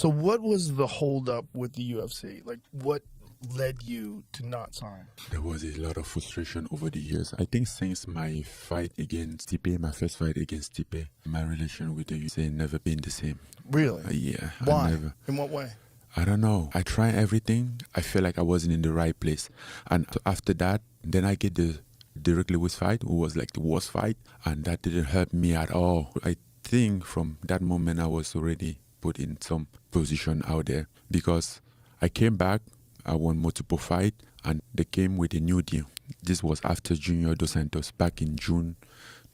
So what was the holdup with the UFC? Like, what led you to not sign? There was a lot of frustration over the years. I think since my fight against Stipe, my first fight against Stipe, my relation with the UFC never been the same. Really? Yeah. Why? I never. In what way? I don't know. I tried everything. I feel like I wasn't in the right place. And after that, then I get the Derek Lewis fight, who was like the worst fight. And that didn't help me at all. I think from that moment, I was already put in some position out there. Because I came back, I won multiple fights, and they came with a new deal. This was after Junior Dos Santos back in June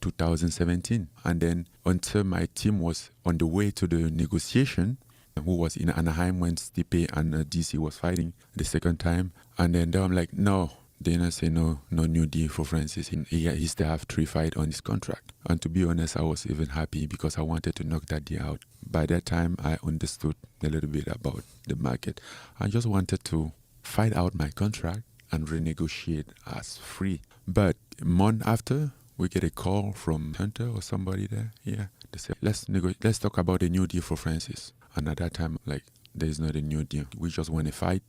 2017. And then until my team was on the way to the negotiation, who was in Anaheim when Stipe and DC was fighting the second time. And then I'm like, no, Dana say no new deal for Francis. He still have 3 fights on his contract. And to be honest, I was even happy because I wanted to knock that deal out. By that time, I understood a little bit about the market. I just wanted to fight out my contract and renegotiate as free. But a month after, we get a call from Hunter or somebody there. Yeah, they said, let's talk about a new deal for Francis. And at that time, like, there's not a new deal. We just want to fight,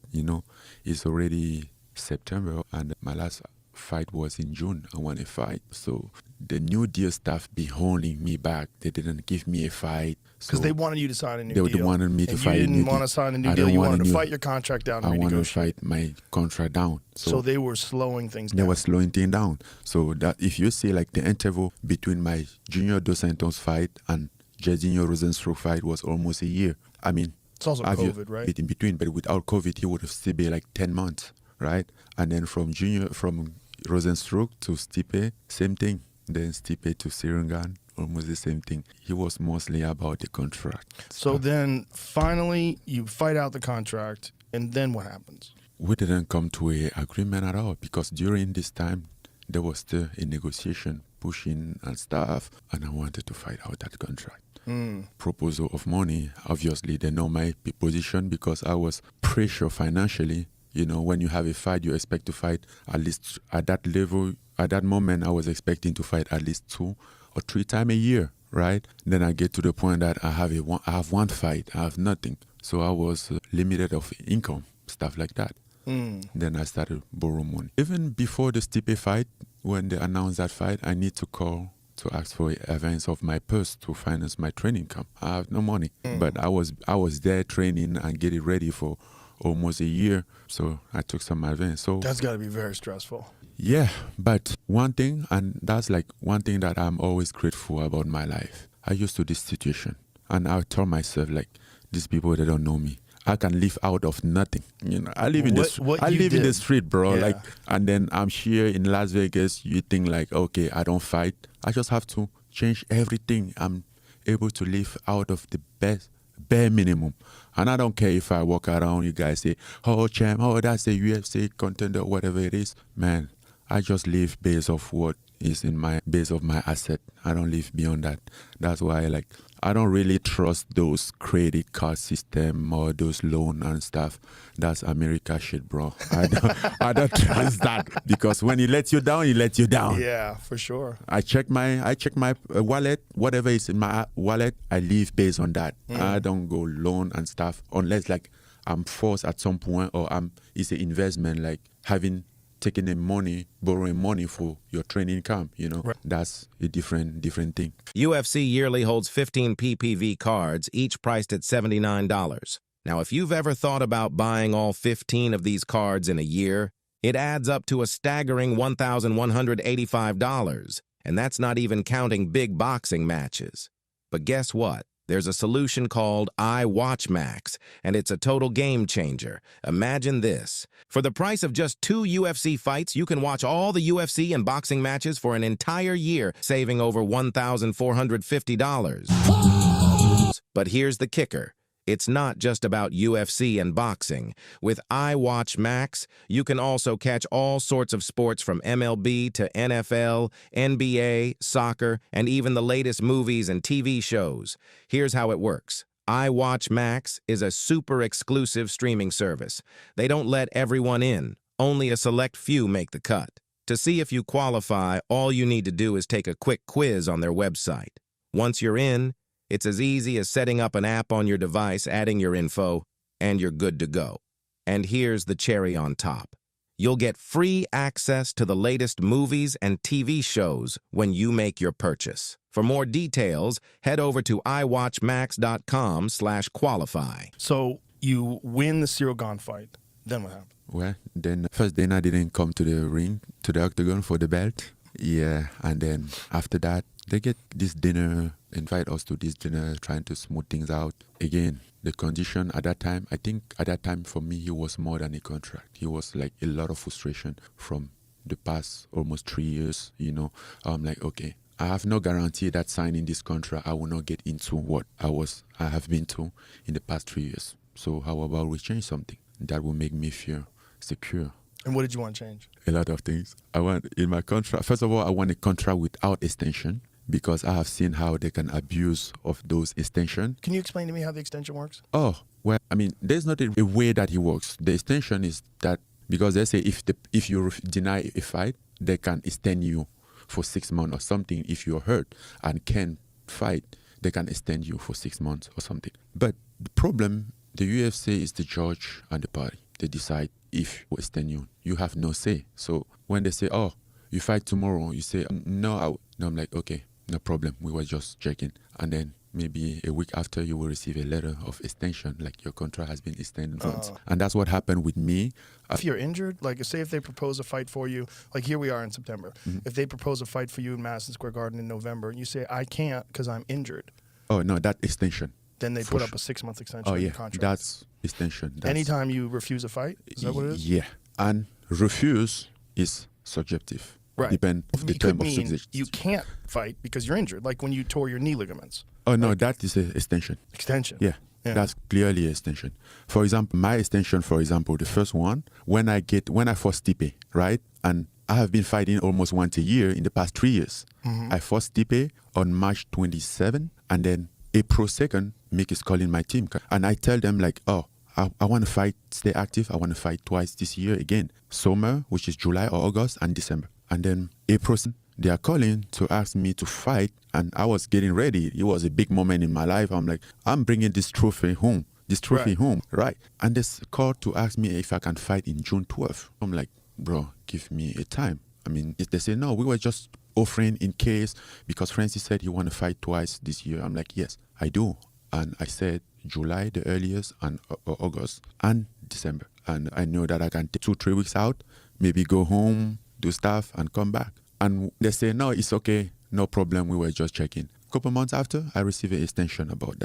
It's already September, and my last fight was in June. I want to fight. So the new deal staff be holding me back. They didn't give me a fight. Because they wanted you to sign a new deal. They wanted me to fight a new deal. You didn't want to sign a new deal. You wanted to fight your contract down and I wanted to renegotiate. fight my contract down. So they were slowing things down. They were slowing things down. So that if you see like the interval between my Junior Dos Santos fight and Jorginho Rosenstruck fight was almost a year. I mean, it's also COVID, right? In between, but without COVID, he would have still been like 10 months, right? And then from Rosenstruck to Stipe, same thing. Then Stipe to Ngannou, almost the same thing. He was mostly about the contract. So then finally you fight out the contract, and then what happens? We didn't come to an agreement at all because during this time, there was still a negotiation, pushing and stuff, and I wanted to fight out that contract. Proposal of money, obviously they know my position because I was pressured financially. When you have a fight, you expect to fight at least at that level. At that moment, I was expecting to fight at least 2 or 3 times a year, right? Then I get to the point that I have one fight, I have nothing. So I was limited of income, stuff like that. Then I started borrow money. Even before the Stipe fight, when they announced that fight, I need to call to ask for advance of my purse to finance my training camp. I have no money, but I was there training and getting ready for almost a year, so I took some advance. So that's got to be very stressful. Yeah, but one thing, and that's like one thing that I'm always grateful about my life. I used to this situation, and I tell myself like, these people, they don't know me. I can live out of nothing. I live in the street, bro. Yeah. Like, and then I'm here in Las Vegas. You think like, okay, I don't fight. I just have to change everything. I'm able to live out of the bare minimum. And I don't care if I walk around, you guys say, oh, champ, oh, that's a UFC contender, whatever it is. Man, I just live based off what is in my base of my asset. I don't live beyond that. That's why I don't really trust those credit card system or those loan and stuff. That's America shit, bro. I don't trust that because when he lets you down, he lets you down. Yeah, for sure. I check my wallet, whatever is in my wallet, I live based on that. I don't go loan and stuff unless like I'm forced at some point or it's an investment like taking the money, borrowing money for your training camp, Right. That's a different thing. UFC yearly holds 15 PPV cards, each priced at $79. Now, if you've ever thought about buying all 15 of these cards in a year, it adds up to a staggering $1,185, and that's not even counting big boxing matches. But guess what? There's a solution called iWatchMax, and it's a total game changer. Imagine this. For the price of just 2 UFC fights, you can watch all the UFC and boxing matches for an entire year, saving over $1,450. But here's the kicker. It's not just about UFC and boxing. With iWatchMax, you can also catch all sorts of sports from MLB to NFL, NBA, soccer, and even the latest movies and TV shows. Here's how it works. iWatchMax is a super exclusive streaming service. They don't let everyone in. Only a select few make the cut. To see if you qualify, all you need to do is take a quick quiz on their website. Once you're in, It's as easy as setting up an app on your device, adding your info, and you're good to go. And here's the cherry on top. You'll get free access to the latest movies and TV shows when you make your purchase. For more details, head over to iwatchmax.com/qualify. So you win the Cyril Gane fight. Then what happened? Well, then first Dana didn't come to the ring, to the octagon for the belt. Yeah, and then after that, they get this dinner, invite us to this dinner, trying to smooth things out. Again, the condition at that time, I think at that time for me, he was more than a contract. He was like a lot of frustration from the past almost 3 years, you know. I'm like, okay, I have no guarantee that signing this contract, I will not get into what I have been to in the past 3 years. So how about we change something that will make me feel secure? And what did you want to change? A lot of things. I want in my contract, first of all, I want a contract without extension because I have seen how they can abuse of those extensions. Can you explain to me how the extension works? Oh, well, I mean, there's not a way that it works. The extension is that because they say if you deny a fight, they can extend you for 6 months or something. If you're hurt and can't fight, they can extend you for 6 months or something. But the problem, the UFC is the judge and the party. They decide if we extend you. You have no say. So when they say, oh, you fight tomorrow, you say, no, I'm like, okay, no problem. We were just checking. And then maybe a week after, you will receive a letter of extension, like your contract has been extended once. And that's what happened with me. If you're injured, like say if they propose a fight for you, like here we are in September. If they propose a fight for you in Madison Square Garden in November, and you say, I can't because I'm injured. Oh, no, that extension. Then they put up a 6-month extension in your contract. That's extension. Anytime you refuse a fight? Is that what it is? Yeah. And refuse is subjective. Right. Depend of the term of subject. You can't fight because you're injured, like when you tore your knee ligaments. Oh, no, that is an extension. Extension. Yeah. That's clearly an extension. For example, my extension, for example, the first one, when I fought Stipe, right? And I have been fighting almost once a year in the past 3 years. I fought Stipe on March 27, and then April 2nd, Mick is calling my team. And I tell them like, oh, I want to fight, stay active. I want to fight twice this year again. Summer, which is July or August, and December. And then April, they are calling to ask me to fight. And I was getting ready. It was a big moment in my life. I'm like, I'm bringing this trophy home. Right. And they called to ask me if I can fight in June 12th. I'm like, bro, give me a time. I mean, if they say, no, we were just offering in case, because Francis said he want to fight twice this year. I'm like, yes, I do. And I said July, the earliest, and August, and December. And I know that I can take 2-3 weeks out, maybe go home, do stuff, and come back. And they say, no, it's okay, no problem, we were just checking. A couple months after, I received an extension about that.